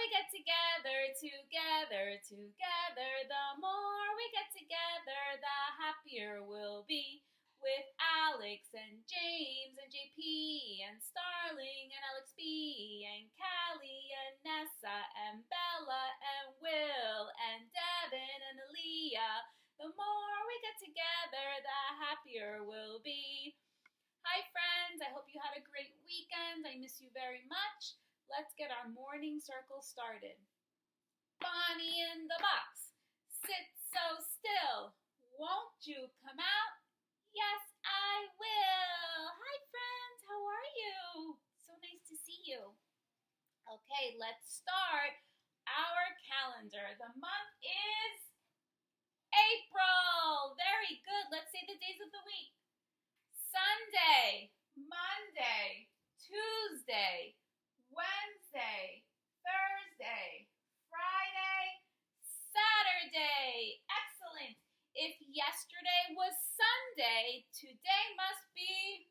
we get together, the more we get together, the happier we'll be. With Alex and James and JP and Starling and Alex B and Callie and Nessa and Bella and Will and Devin and Aaliyah. The more we get together, the happier we'll be. Hi friends, I hope you had a great weekend. I miss you very much. Let's get our morning circle started. Bonnie in the box, sit so still. Won't you come out? Yes, I will. Hi friends, how are you? So nice to see you. Okay, let's start our calendar. The month is April. Very good. Let's say the days of the week. Sunday, Monday, Tuesday, Wednesday, Thursday, Friday, Saturday. Excellent. If yesterday was Sunday, today must be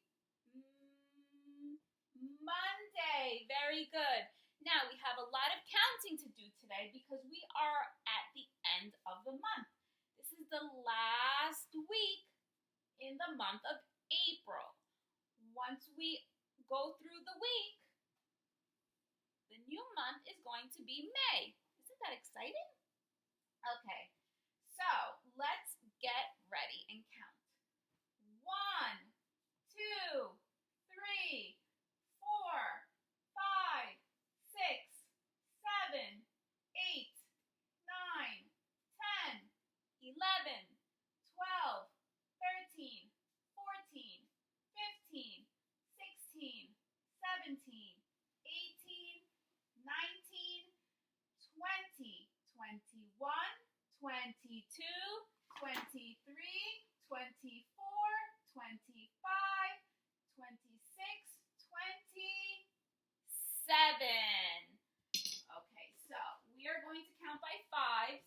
Monday. Very good. Now we have a lot of counting to do today because we are at the end of the month. This is the last week in the month of April. Once we go through the week, the new month is going to be May. Isn't that exciting? Okay, so let's get ready and count. 1, 2, 3, 4, 5, 6, 7, 8, 9, 10, 11, 12, 13, 14, 15, 16, 17, 18, 19, 20, 21, 22, 23, 24, 25, 26, 27. Okay, so we are going to count by fives,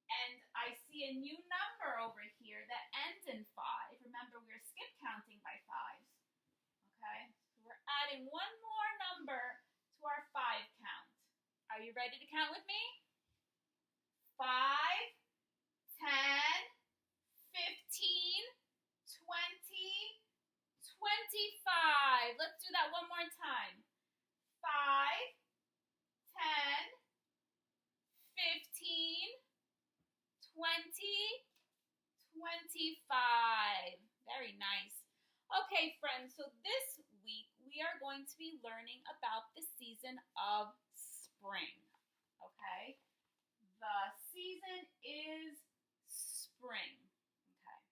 and I see a new number over here that ends in 5. Remember, we're skip counting by fives. Okay, so we're adding one more number to our 5 count. Are you ready to count with me? 5, 10, 15, 20, 25. Let's do that one more time. 5, 10, 15, 20, 25. Very nice. Okay, friends, so this week we are going to be learning about the season of spring. Okay? The season is spring. Okay.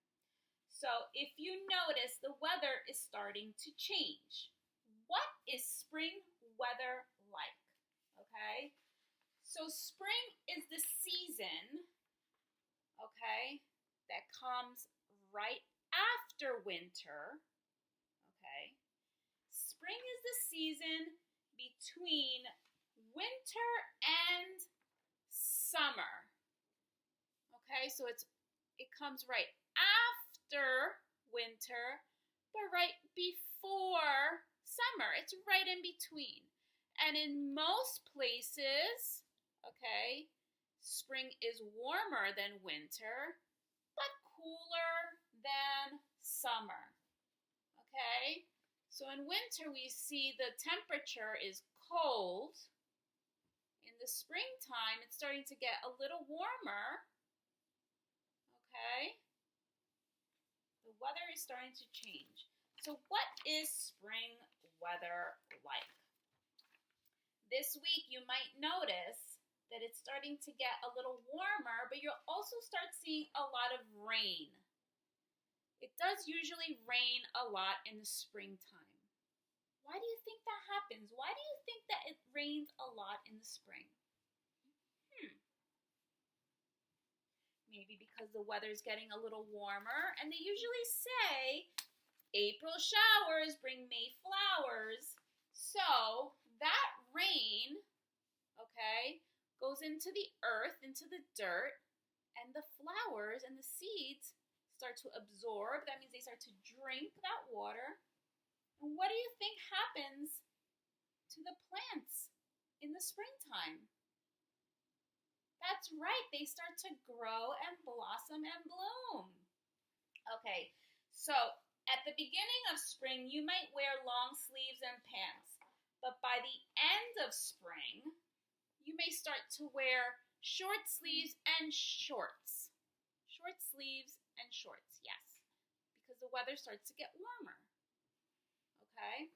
So if you notice, the weather is starting to change. What is spring weather like? Okay. So spring is the season, okay, that comes right after winter. Okay. Spring is the season between winter and summer. Okay, so it comes right after winter, but right before summer. It's right in between. And in most places, okay, spring is warmer than winter, but cooler than summer. Okay? So in winter we see the temperature is cold. In the springtime, it's starting to get a little warmer. Okay? The weather is starting to change. So what is spring weather like? This week you might notice that it's starting to get a little warmer, but you'll also start seeing a lot of rain. It does usually rain a lot in the springtime. Why do you think that happens? Why do you think that it rains a lot in the spring? Maybe because the weather's getting a little warmer, and they usually say April showers bring May flowers. So that rain, okay, goes into the earth, into the dirt, and the flowers and the seeds start to absorb. That means they start to drink that water. And what do you think happens to the plants in the springtime? That's right, they start to grow and blossom and bloom. Okay, so at the beginning of spring, you might wear long sleeves and pants, but by the end of spring, you may start to wear short sleeves and shorts. Short sleeves and shorts, yes, because the weather starts to get warmer. Okay?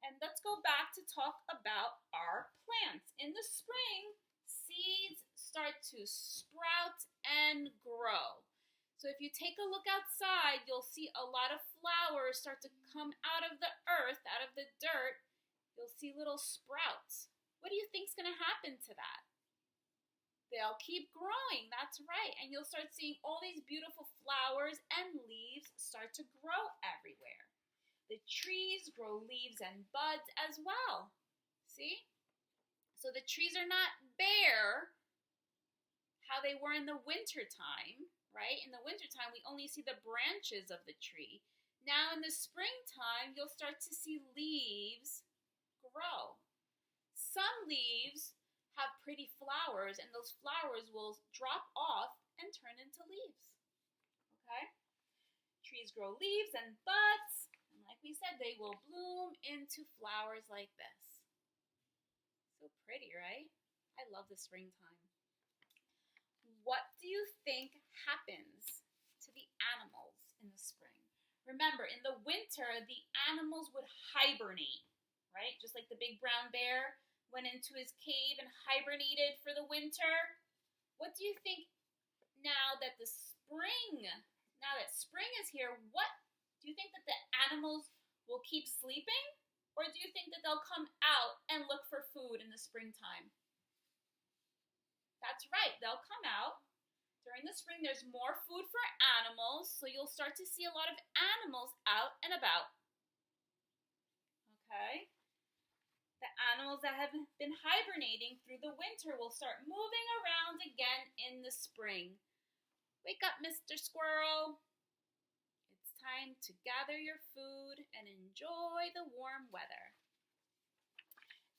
And let's go back to talk about our plants. In the spring, seeds start to sprout and grow. So if you take a look outside, you'll see a lot of flowers start to come out of the earth, out of the dirt. You'll see little sprouts. What do you think is going to happen to that? They'll keep growing, that's right. And you'll start seeing all these beautiful flowers and leaves start to grow everywhere. The trees grow leaves and buds as well. See? So the trees are not bare how they were in the winter time, right? In the winter time, we only see the branches of the tree. Now in the springtime, you'll start to see leaves grow. Some leaves have pretty flowers, and those flowers will drop off and turn into leaves. Okay? Trees grow leaves and buds. Like we said, they will bloom into flowers like this. So pretty, right? I love the springtime. What do you think happens to the animals in the spring? Remember, in the winter, the animals would hibernate, right? Just like the big brown bear went into his cave and hibernated for the winter. What do you think now that spring is here, what do you think that the animals will keep sleeping? Or do you think that they'll come out and look for food in the springtime? That's right, they'll come out. During the spring, there's more food for animals, so you'll start to see a lot of animals out and about. Okay? The animals that have been hibernating through the winter will start moving around again in the spring. Wake up, Mr. Squirrel. Time to gather your food and enjoy the warm weather.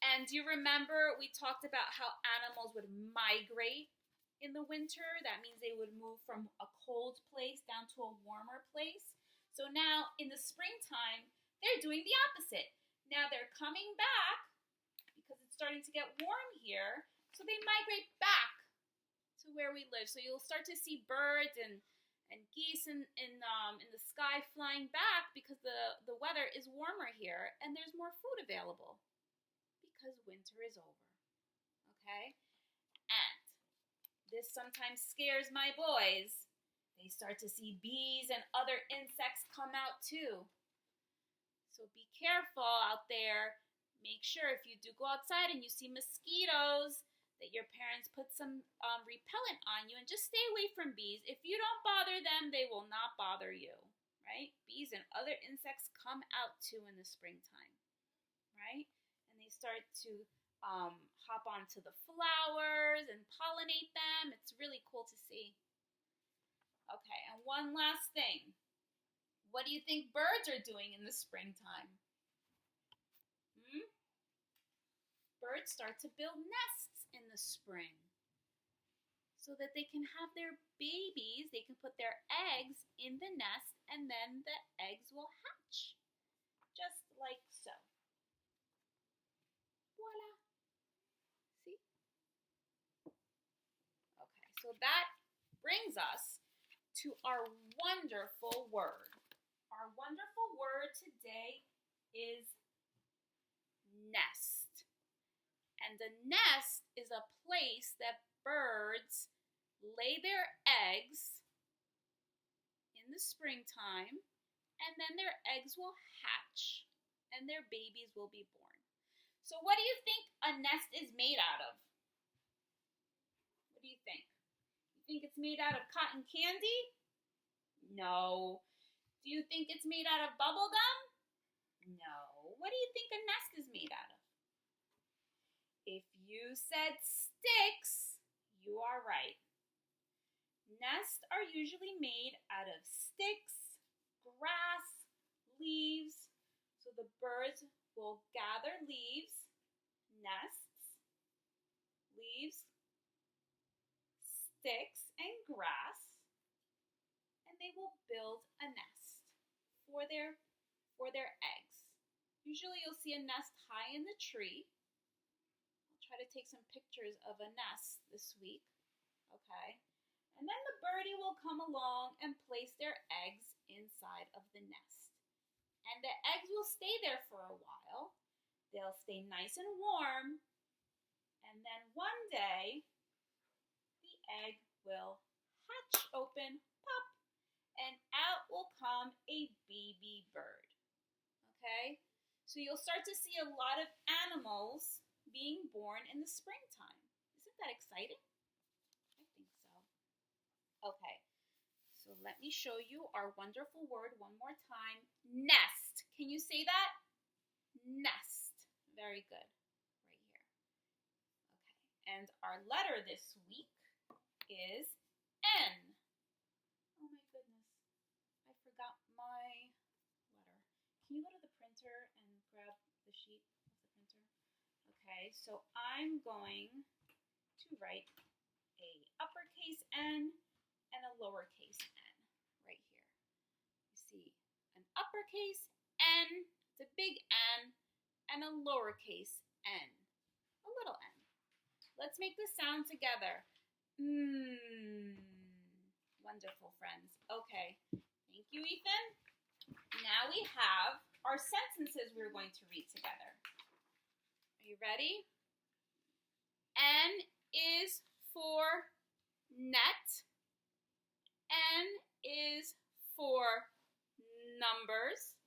And do you remember we talked about how animals would migrate in the winter? That means they would move from a cold place down to a warmer place. So now in the springtime, they're doing the opposite. Now they're coming back because it's starting to get warm here. So they migrate back to where we live. So you'll start to see birds and geese in the sky flying back because the weather is warmer here and there's more food available because winter is over. Okay? And this sometimes scares my boys. They start to see bees and other insects come out too. So be careful out there. Make sure if you do go outside and you see mosquitoes, that your parents put some repellent on you and just stay away from bees. If you don't bother them, they will not bother you, right? Bees and other insects come out too in the springtime, right? And they start to hop onto the flowers and pollinate them. It's really cool to see. Okay, and one last thing. What do you think birds are doing in the springtime? Birds start to build nests in the spring so that they can have their babies, they can put their eggs in the nest, and then the eggs will hatch, just like so. Voila. See? Okay, so that brings us to our wonderful word. Our wonderful word today is nest. And a nest is a place that birds lay their eggs in the springtime, and then their eggs will hatch, and their babies will be born. So what do you think a nest is made out of? What do you think? You think it's made out of cotton candy? No. Do you think it's made out of bubble gum? No. What do you think a nest is made out of? If you said sticks, you are right. Nests are usually made out of sticks, grass, leaves. So the birds will gather leaves, nests, sticks and grass, and they will build a nest for their eggs. Usually you'll see a nest high in the tree. I'll try to take some pictures of a nest this week, okay? And then the birdie will come along and place their eggs inside of the nest. And the eggs will stay there for a while. They'll stay nice and warm. And then one day, the egg will hatch open, pop, and out will come a baby bird. Okay? So you'll start to see a lot of animals being born in the springtime. Isn't that exciting? I think so. Okay, so let me show you our wonderful word one more time. Nest. Can you say that? Nest. Very good. Right here. Okay, and our letter this week is N. Oh my goodness, I forgot my letter. Can you go to the printer and grab the sheet of the printer? Okay, so I'm going to write a uppercase N and a lowercase n right here. You see an uppercase N, it's a big N, and a lowercase n, a little n. Let's make the sound together. Wonderful, friends. Okay, thank you, Ethan. Now we have our sentences we're going to read together. Are you ready? N is for net. N is for numbers.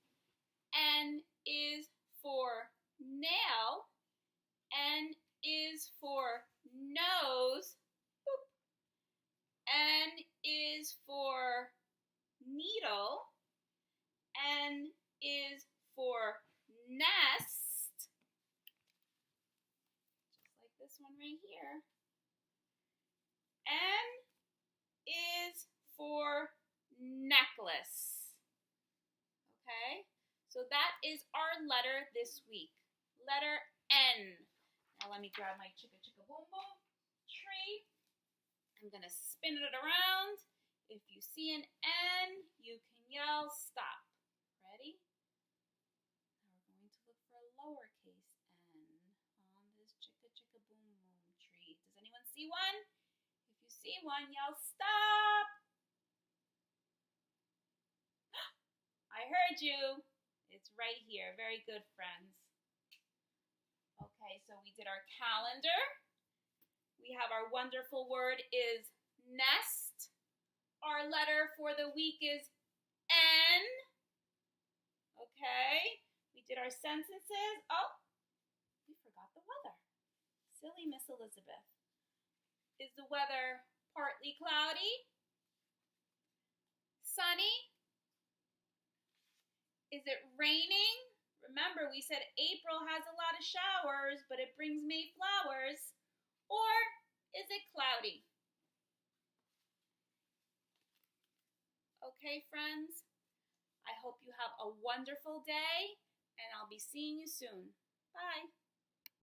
N is for nail. N is for nose. Boop. N is for needle. N is for nest. Just like this one right here. N is for necklace. Okay? So that is our letter this week. Letter N. Now let me grab my chicka chicka boom boom tree. I'm going to spin it around. If you see an N, you can yell stop. Ready? Now we're going to look for a lowercase n on this chicka chicka boom boom tree. Does anyone see one? If you see one, yell stop. I heard you. It's right here. Very good, friends. Okay, so we did our calendar. We have our wonderful word is nest. Our letter for the week is N. Okay, we did our sentences. Oh, we forgot the weather. Silly Miss Elizabeth. Is the weather partly cloudy? Sunny? Is it raining? Remember, we said April has a lot of showers, but it brings May flowers. Or is it cloudy? Okay, friends, I hope you have a wonderful day, and I'll be seeing you soon. Bye.